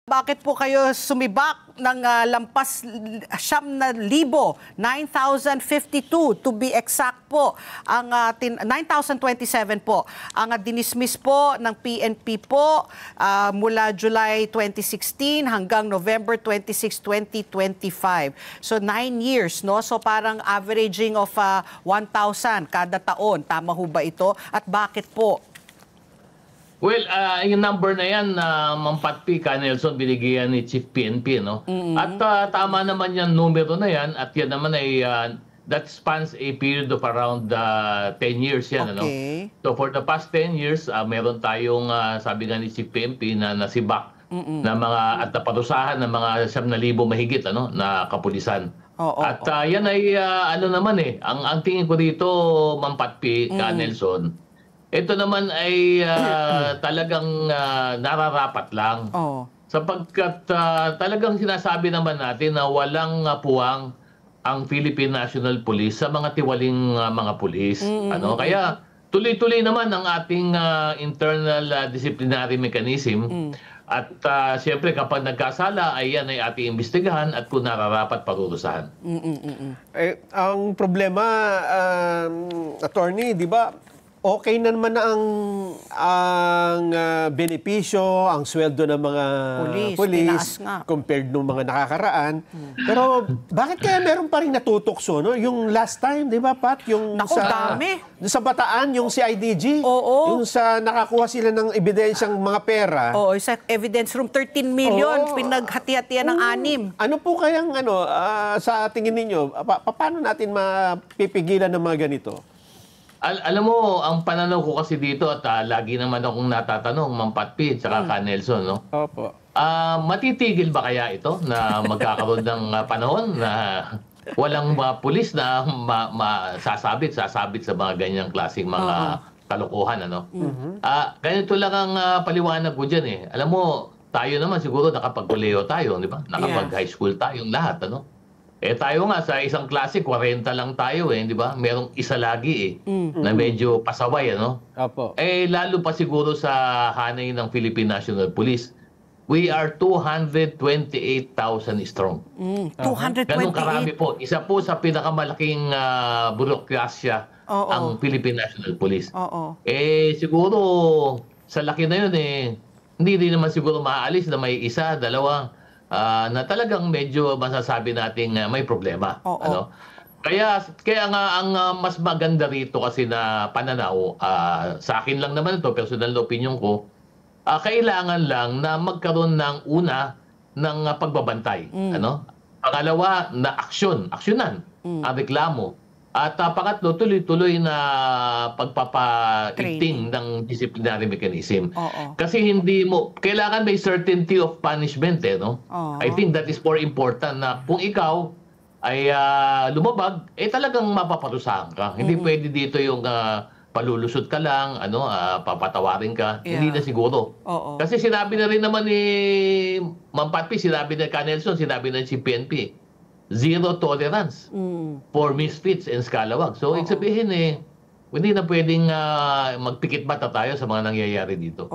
Bakit po kayo sumibak ng lampas 9,052 to be exact po, ang 9,027 po ang dinismiss po ng PNP po mula July 2016 hanggang November 26, 2025. So 9 years, no? So parang averaging of 1,000 kada taon. Tama ho ba ito? At bakit po? Well, yung number na yan, Ma'am Patpi, Nelson, binigyan ni Chief PNP, no? At tama naman yung numero na yan, at yan naman ay, that spans a period of around 10 years yan, okay. So for the past 10 years, meron tayong, sabi nga ni Chief PNP, na nasibak na mga, at naparusahan ng mga 7,000 mahigit, na kapulisan. At yan ay, ano naman ang tingin ko dito, Ma'am Patpi, Nelson, ito naman ay talagang nararapat lang. Sapagkat talagang sinasabi naman natin na walang puwang ang Philippine National Police sa mga tiwaling mga pulis. Kaya tuloy-tuloy naman ang ating internal disciplinary mechanism. At siyempre kapag nagkasala ay yan ay ating imbestigahan at kung nararapat parurusahan. Ang problema, attorney, di ba? Okay na naman na ang benepisyo, ang sweldo ng mga pulis compared nung mga nakakaraan. Pero bakit kaya meron pa rin natutokso, no? Yung last time, di ba, Pat? Yung sa Bataan, yung CIDG. Yung sa nakakuha sila ng ebidensyang mga pera. Sa evidence room, 13 million, pinaghati-hatian ng 6. Ano po kayang, sa tingin ninyo, paano natin mapipigilan ng mga ganito? Alam mo, ang pananaw ko kasi dito at lagi naman akong natatanong, Ma'am Patpi at saka Nelson, no? Opo. Matitigil ba kaya ito na magkakaroon ng panahon na walang pulis na sasabit sa mga ganyang klaseng mga kalokohan, ganito lang ang paliwanag ko dyan, Alam mo, tayo naman siguro nakapag-kuleo tayo, di ba? Nakapag-high school tayong lahat, tayo nga sa isang klase 40 lang tayo di ba? Merong isa lagi na medyo pasaway Opo. Lalo pa siguro sa hanay ng Philippine National Police. We are 228,000 strong. 228. Ganun karami po. Isa po sa pinakamalaking burokrasya ang Philippine National Police. Siguro sa laki na yun hindi din naman siguro maaalis na may isa, dalawa na talagang medyo masasabi nating may problema. Kaya nga ang mas maganda rito kasi na pananaw, sa akin lang naman ito, personal na opinion ko, kailangan lang na magkaroon ng ng pagbabantay. Pangalawa, na aksyonan ang reklamo. At pangatlo, tuloy-tuloy na pagpapaigting ng disciplinary mechanism. Kasi kailangan may certainty of punishment, I think that is more important na kung ikaw ay lumabag, talagang mapaparusahan ka. Hindi pwede dito yung palulusot ka lang, papatawarin ka. Hindi na siguro. Kasi sinabi na rin naman ni Ma'am Patpi, sinabi na Nelson, sinabi na si PNP, zero tolerance for misfits and scalawag. So, ibig sabihin hindi na pwedeng magpikit mata tayo sa mga nangyayari dito.